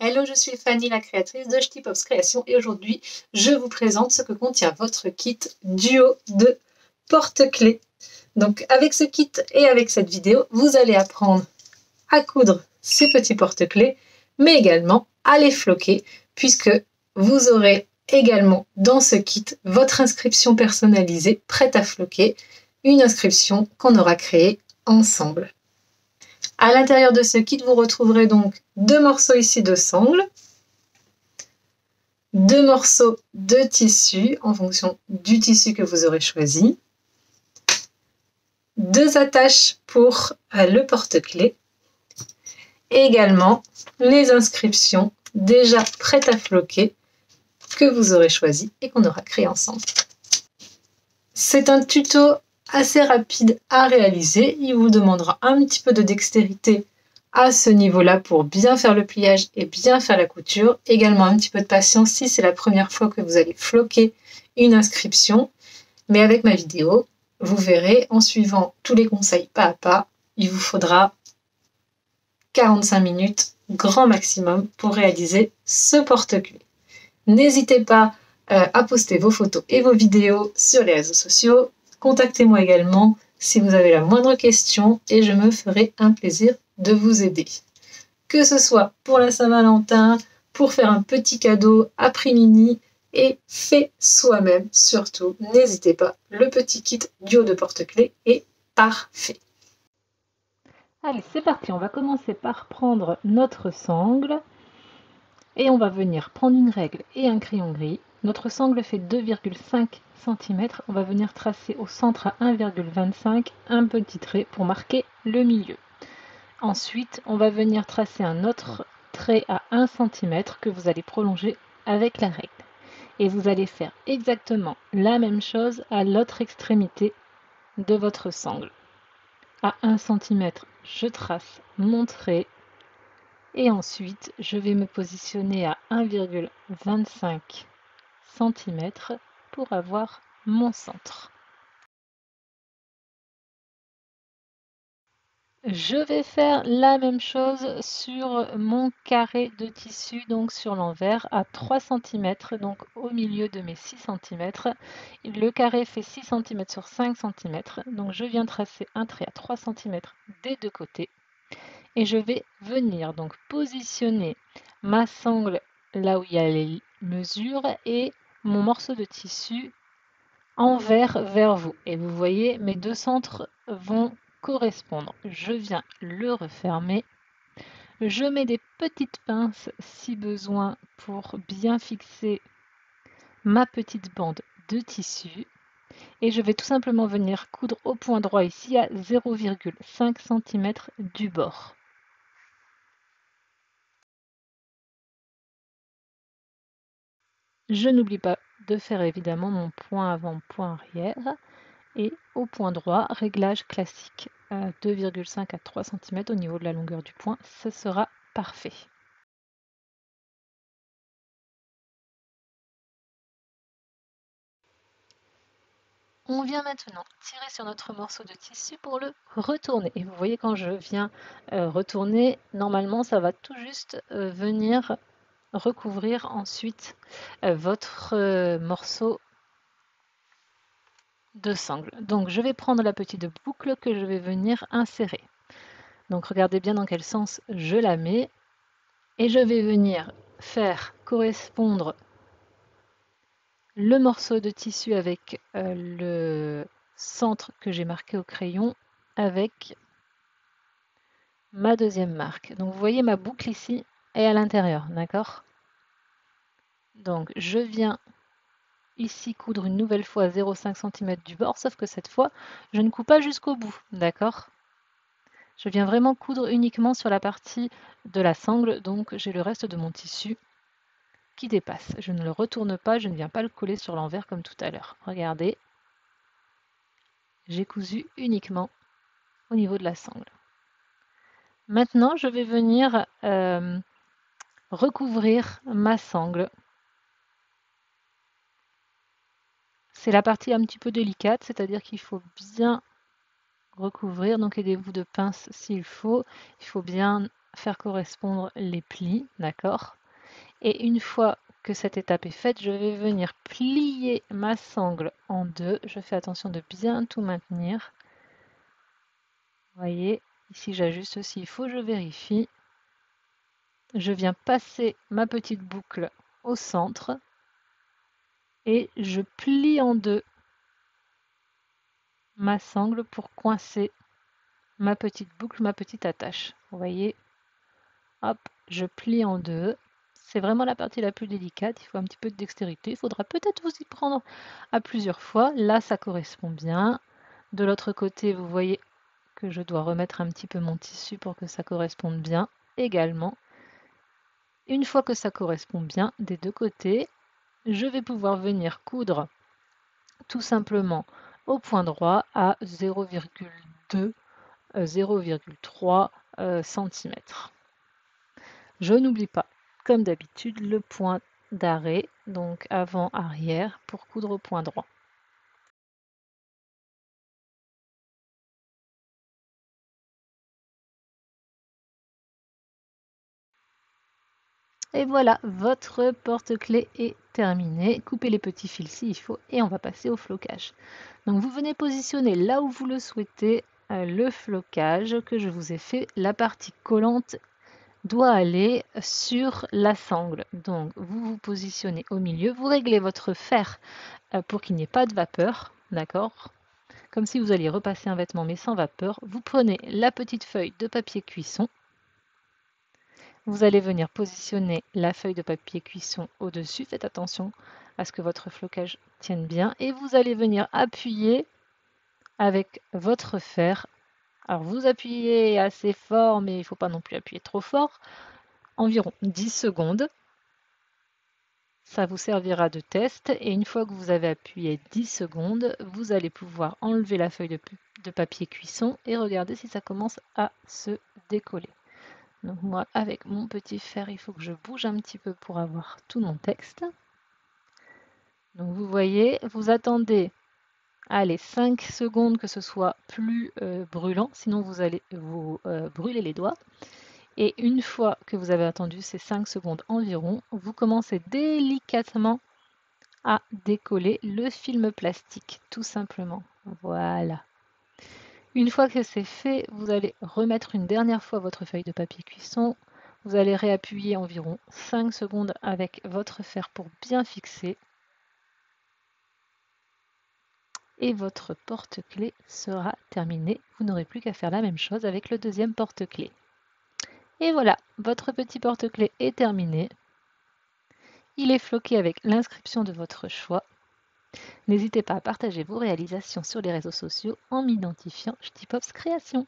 Hello, je suis Fanny, la créatrice de Ch'ti Pops Création et aujourd'hui, je vous présente ce que contient votre kit duo de porte-clés. Donc avec ce kit et avec cette vidéo, vous allez apprendre à coudre ces petits porte-clés, mais également à les floquer puisque vous aurez également dans ce kit votre inscription personnalisée prête à floquer, une inscription qu'on aura créée ensemble. À l'intérieur de ce kit, vous retrouverez donc 2 morceaux ici de sangle, 2 morceaux de tissu en fonction du tissu que vous aurez choisi, 2 attaches pour le porte-clés et également les inscriptions déjà prêtes à floquer que vous aurez choisi et qu'on aura créé ensemble. C'est un tuto assez rapide à réaliser. Il vous demandera un petit peu de dextérité à ce niveau-là pour bien faire le pliage et bien faire la couture. Également un petit peu de patience si c'est la première fois que vous allez floquer une inscription. Mais avec ma vidéo, vous verrez, en suivant tous les conseils pas à pas, il vous faudra 45 minutes grand maximum pour réaliser ce porte-clés. N'hésitez pas à poster vos photos et vos vidéos sur les réseaux sociaux. Contactez-moi également si vous avez la moindre question et je me ferai un plaisir de vous aider. Que ce soit pour la Saint-Valentin, pour faire un petit cadeau à prix mini et fait soi-même surtout, n'hésitez pas, le petit kit duo de porte-clés est parfait. Allez, c'est parti, on va commencer par prendre notre sangle et on va venir prendre une règle et un crayon gris. Notre sangle fait 2,5 cm. On va venir tracer au centre à 1,25 un petit trait pour marquer le milieu. Ensuite, on va venir tracer un autre trait à 1 cm que vous allez prolonger avec la règle. Et vous allez faire exactement la même chose à l'autre extrémité de votre sangle. À 1 cm, je trace mon trait. Et ensuite, je vais me positionner à 1,25 cm pour avoir mon centre. Je vais faire la même chose sur mon carré de tissu, donc sur l'envers, à 3 cm, donc au milieu de mes 6 cm. Le carré fait 6 cm sur 5 cm, donc je viens tracer un trait à 3 cm des deux côtés. Et je vais venir donc positionner ma sangle là où il y a les mesures et mon morceau de tissu envers vers vous. Et vous voyez, mes deux centres vont correspondre. Je viens le refermer. Je mets des petites pinces si besoin pour bien fixer ma petite bande de tissu. Et je vais tout simplement venir coudre au point droit ici à 0,5 cm du bord. Je n'oublie pas de faire évidemment mon point avant, point arrière. Et au point droit, réglage classique, 2,5 à 3 cm au niveau de la longueur du point, ce sera parfait. On vient maintenant tirer sur notre morceau de tissu pour le retourner. Et vous voyez quand je viens retourner, normalement ça va tout juste venir recouvrir ensuite votre morceau de sangle. Donc je vais prendre la petite boucle que je vais venir insérer. Donc regardez bien dans quel sens je la mets. Et je vais venir faire correspondre le morceau de tissu avec le centre que j'ai marqué au crayon avec ma deuxième marque. Donc vous voyez ma boucle ici est à l'intérieur, d'accord? Donc je viens ici coudre une nouvelle fois à 0,5 cm du bord, sauf que cette fois, je ne coupe pas jusqu'au bout, d'accord? Je viens vraiment coudre uniquement sur la partie de la sangle, donc j'ai le reste de mon tissu qui dépasse. Je ne le retourne pas, je ne viens pas le coller sur l'envers comme tout à l'heure. Regardez, j'ai cousu uniquement au niveau de la sangle. Maintenant, je vais venir recouvrir ma sangle. C'est la partie un petit peu délicate, c'est-à-dire qu'il faut bien recouvrir, donc aidez-vous de pince s'il faut. Il faut bien faire correspondre les plis, d'accord? Et une fois que cette étape est faite, je vais venir plier ma sangle en deux. Je fais attention de bien tout maintenir. Vous voyez, ici j'ajuste s'il faut, je vérifie. Je viens passer ma petite boucle au centre et je plie en deux ma sangle pour coincer ma petite boucle, ma petite attache. Vous voyez, hop, je plie en deux. C'est vraiment la partie la plus délicate, il faut un petit peu de dextérité. Il faudra peut-être vous y prendre à plusieurs fois. Là, ça correspond bien. De l'autre côté, vous voyez que je dois remettre un petit peu mon tissu pour que ça corresponde bien également. Une fois que ça correspond bien des deux côtés, je vais pouvoir venir coudre tout simplement au point droit à 0,2 0,3 cm. Je n'oublie pas, comme d'habitude, le point d'arrêt, donc avant-arrière, pour coudre au point droit. Et voilà, votre porte-clés est terminé. Coupez les petits fils s'il faut et on va passer au flocage. Donc vous venez positionner là où vous le souhaitez le flocage que je vous ai fait. La partie collante doit aller sur la sangle. Donc vous vous positionnez au milieu, vous réglez votre fer pour qu'il n'y ait pas de vapeur, d'accord? Comme si vous alliez repasser un vêtement mais sans vapeur. Vous prenez la petite feuille de papier cuisson. Vous allez venir positionner la feuille de papier cuisson au-dessus. Faites attention à ce que votre flocage tienne bien. Et vous allez venir appuyer avec votre fer. Alors vous appuyez assez fort, mais il ne faut pas non plus appuyer trop fort. Environ 10 secondes. Ça vous servira de test. Et une fois que vous avez appuyé 10 secondes, vous allez pouvoir enlever la feuille de papier cuisson et regarder si ça commence à se décoller. Donc moi, avec mon petit fer, il faut que je bouge un petit peu pour avoir tout mon texte. Donc vous voyez, vous attendez, allez, 5 secondes que ce soit plus brûlant, sinon vous allez vous brûler les doigts. Et une fois que vous avez attendu ces 5 secondes environ, vous commencez délicatement à décoller le film plastique, tout simplement. Voilà. Une fois que c'est fait, vous allez remettre une dernière fois votre feuille de papier cuisson. Vous allez réappuyer environ 5 secondes avec votre fer pour bien fixer. Et votre porte-clés sera terminé. Vous n'aurez plus qu'à faire la même chose avec le deuxième porte-clés. Et voilà, votre petit porte-clés est terminé. Il est floqué avec l'inscription de votre choix. N'hésitez pas à partager vos réalisations sur les réseaux sociaux en m'identifiant Ch'ti Pops Création.